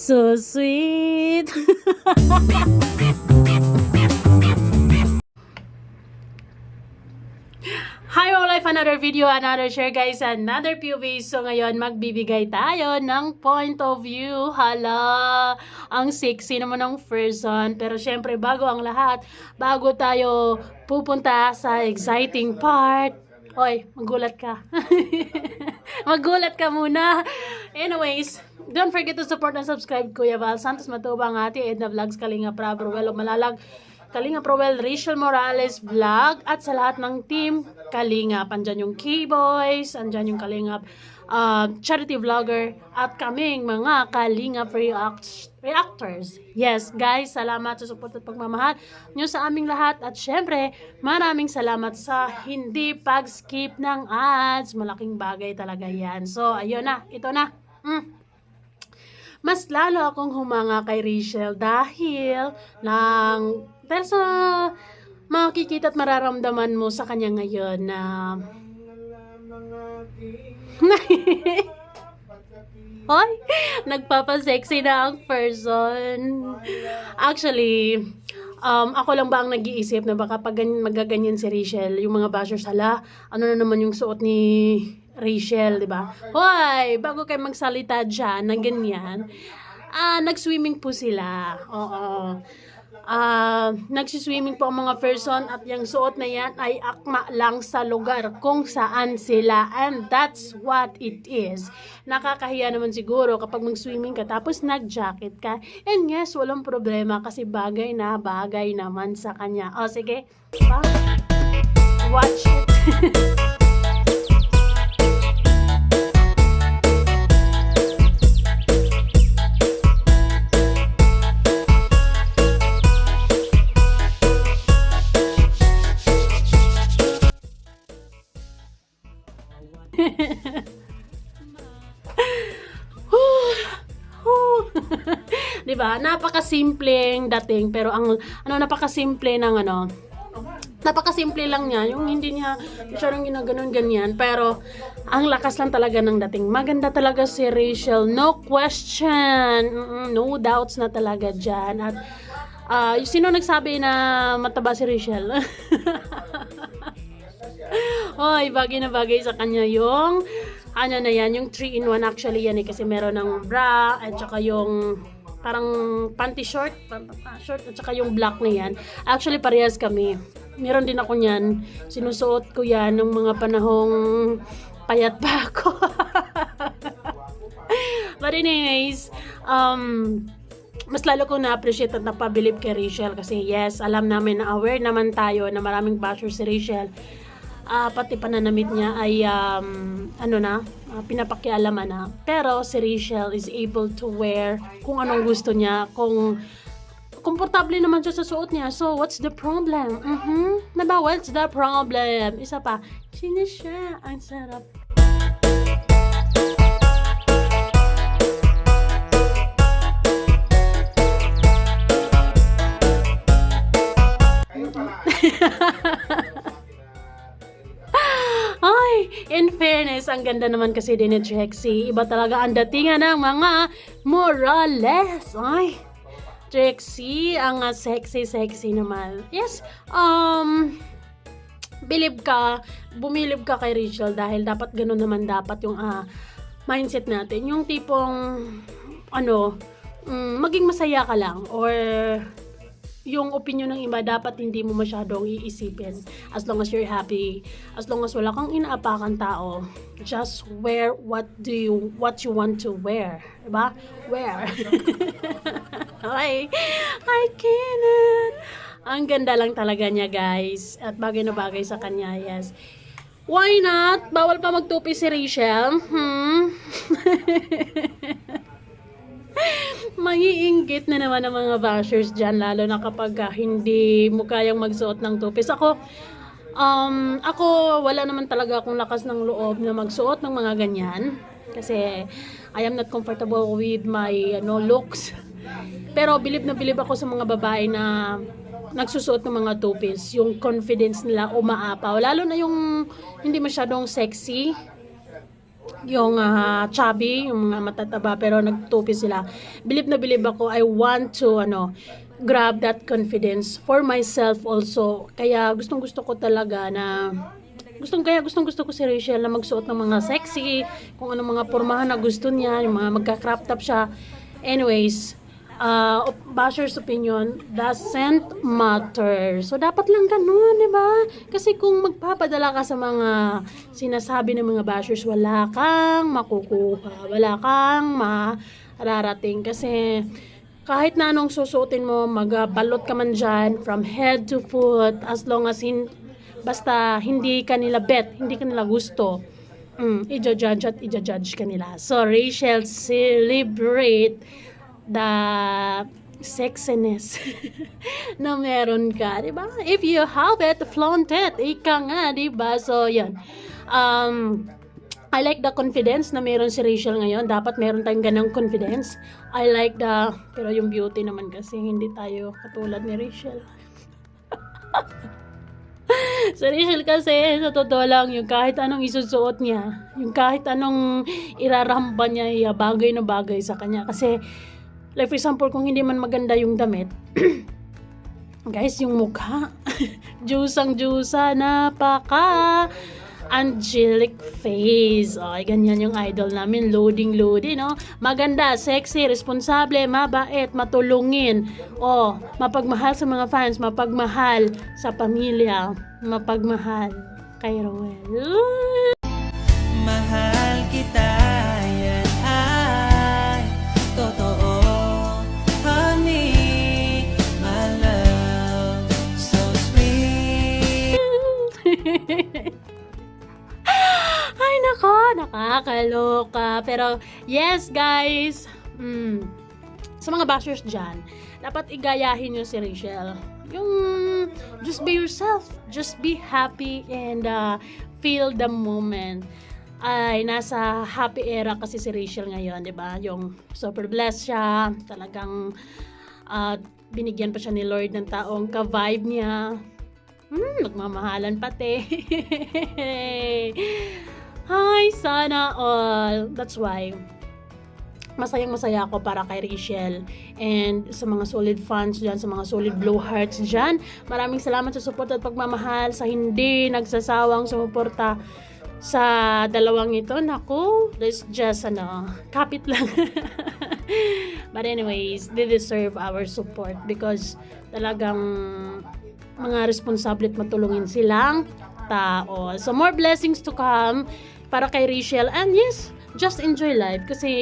So sweet. Hi, all life, another video, another share guys, another POV. So ngayon magbibigay tayo ng point of view. Hala, ang sexy naman ng person. Pero syempre bago ang lahat, bago tayo pupunta sa exciting part, oy, magulat ka. Magulat ka muna. Anyways, don't forget to support and subscribe Kuya Val Santos Matubang, Ate Edna Vlogs, Kalinga Prab, Ruel Malalag, Kalinga Prowell, Rachel Morales Vlog, at sa lahat ng team Kalingap. Andyan yung K-Boys, andyan yung Kalingap charity vlogger, at kaming mga Kalingap reactors. Yes, guys, salamat sa support at pagmamahal nyo sa aming lahat. At syempre, maraming salamat sa hindi pag-skip ng ads. Malaking bagay talaga yan. So, ayun na, ito na. Mas lalo akong humanga kay Rachel dahil sa makikita at mararamdaman mo sa kanya ngayon na hoy, nagpapasexy na ang person. Actually, ako lang ba ang nag-iisip na baka pag magaganyan si Rachel, yung mga bashers, hala, ano na naman yung suot ni Rachel, di ba? Hoy, bago kayo magsalita dyan na ganyan, nag-swimming po sila. Oo. Nagsiswimming po ang mga person at yung suot na yan ay akma lang sa lugar kung saan sila, and that's what it is. Nakakahiya naman siguro kapag mag-swimming ka tapos nag-jacket ka, and yes, walang problema kasi bagay na bagay naman sa kanya. O sige, diba? Watch it. Diba? Napakasimpleng dating, pero ang napakasimple ng napakasimple lang niya, yung hindi niya masyadong ginaganon ganyan, pero ang lakas lang talaga ng dating. Maganda talaga si Rachel, no question, no doubts na talaga dyan. At sino nagsabi na mataba si Rachel? Oy, bagay na bagay sa kanya yung na yan, yung 3-in-1 actually yan kasi meron ng bra at saka yung parang panty short at saka yung black na yan. Actually parehas kami. Meron din ako niyan. Sinusuot ko yan ng mga panahong payat pa ako. But anyways, mas lalo kong na-appreciate at napabilib kay Rachel kasi yes, alam namin na aware naman tayo na maraming bashers si Rachel. Pati pananamit niya ay pinapakialaman na. Pero si Rachel is able to wear kung anong gusto niya, kung komportable naman siya sa suot niya. So, what's the problem? Diba? What's the problem? Isa pa, sino siya? Ang sarap. Ay, in fairness, ang ganda naman kasi din ni Trixie. Iba talaga ang datingan ng mga Morales. Ay, Trixie, ang sexy naman. Yes, bumilib ka kay Rachel dahil dapat ganun naman dapat yung mindset natin. Yung tipong, maging masaya ka lang, or yung opinion ng iba dapat hindi mo masyadong iisipin. As long as you're happy, as long as wala kang inaapakan tao, just wear what you want to wear. Diba? Wear. Okay. I cannot. Ang ganda lang talaga niya, guys. At bagay na bagay sa kanya, yes. Why not? Bawal pa magtupi si Rachel. Maiinggit na naman ang mga bashers dyan, lalo na kapag hindi mo kayang magsuot ng tupis. Ako wala naman talaga akong lakas ng loob na magsuot ng mga ganyan kasi I am not comfortable with my looks. Pero bilib na bilib ako sa mga babae na nagsusuot ng mga tupis. Yung confidence nila umaapaw, lalo na yung hindi masyadong sexy. yung chubby, yung mga matataba pero nagtupi sila. Believe na believe ako, I want to grab that confidence for myself also. Kaya gustong-gusto ko talaga na gustong-gusto ko si Rachel na magsuot ng mga sexy, kung anong mga pormahan na gusto niya, yung mga magka-crop top siya. Anyways, basher's opinion doesn't matter. So, dapat lang ganun, di ba? Kasi kung magpapadala ka sa mga sinasabi ng mga bashers, wala kang makukuha, wala kang mararating. Kasi, kahit na anong susuotin mo, magbalot ka man dyan, from head to foot, as long as basta hindi ka nila bet, hindi ka nila gusto, i-judge at i-judge ka nila. So, Rachel, celebrate the sexiness na meron ka, di ba? If you have it, flaunt it. Ika nga, di ba? So, yan. I like the confidence na meron si Rachel ngayon. Dapat meron tayong ganang confidence. I like pero yung beauty naman kasi hindi tayo katulad ni Rachel. Sa Rachel kasi, sa totoo lang, yung kahit anong isusuot niya, yung kahit anong iraramba niya, bagay na bagay sa kanya. Kasi, like for example, kung hindi man maganda yung damit, guys, yung mukha, jusang-jusa, napaka angelic face. Okay, ganyan yung idol namin, loading, no? Maganda, sexy, responsable, mabait, matulungin. Mapagmahal sa mga fans, mapagmahal sa pamilya, mapagmahal kay Roel. Mahal kita, yan ay totoo, honey, my love, so sweet. Ay nako, nakakaloka. Pero yes guys, sa mga bashers dyan, dapat igayahin nyo si Rachel. Yung just be yourself, just be happy and feel the moment. Ay, nasa happy era kasi si Rachel ngayon, 'di ba? Yung super blessed siya, talagang binigyan pa siya ni Lord ng taong ka-vibe niya. Nagmamahalan pati. Hi, sana all. That's why masayang-masaya ako para kay Rachel and sa mga solid fans dyan, sa mga solid blue hearts dyan. Maraming salamat sa support at pagmamahal, sa hindi nagsasawang sumuporta sa dalawang ito. Naku, let's just kapit lang. But anyways, they deserve our support because talagang mga responsable at matulungin silang tao. So more blessings to come para kay Rachel. And yes, just enjoy life kasi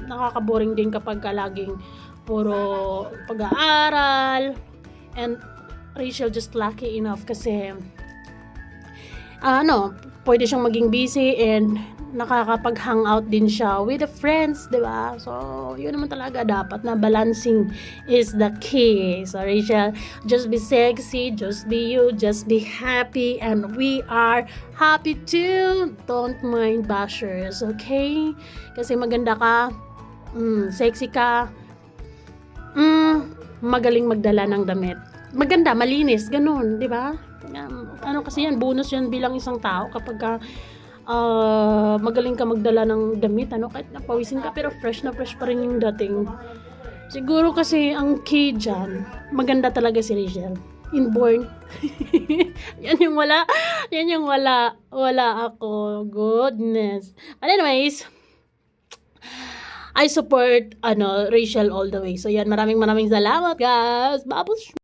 nakaka-boring din kapag laging puro pag-aaral. And Rachel just lucky enough kasi pwede siyang maging busy and nakakapag-hangout din siya with the friends, di ba? So, yun naman talaga dapat na balancing is the key. So, Rachel, just be sexy, just be you, just be happy, and we are happy too. Don't mind bashers, okay? Kasi maganda ka, sexy ka, magaling magdala ng damit. Maganda, malinis, ganun, di ba? Kasi yan, bonus yan bilang isang tao kapag magaling ka magdala ng damit, kahit napawisin ka pero fresh na fresh pa rin yung dating. Siguro kasi ang key dyan, maganda talaga si Rachel. Inborn. Yan yung wala ako. Goodness. But anyways, I support Rachel all the way. So yan, maraming salamat guys. Babos.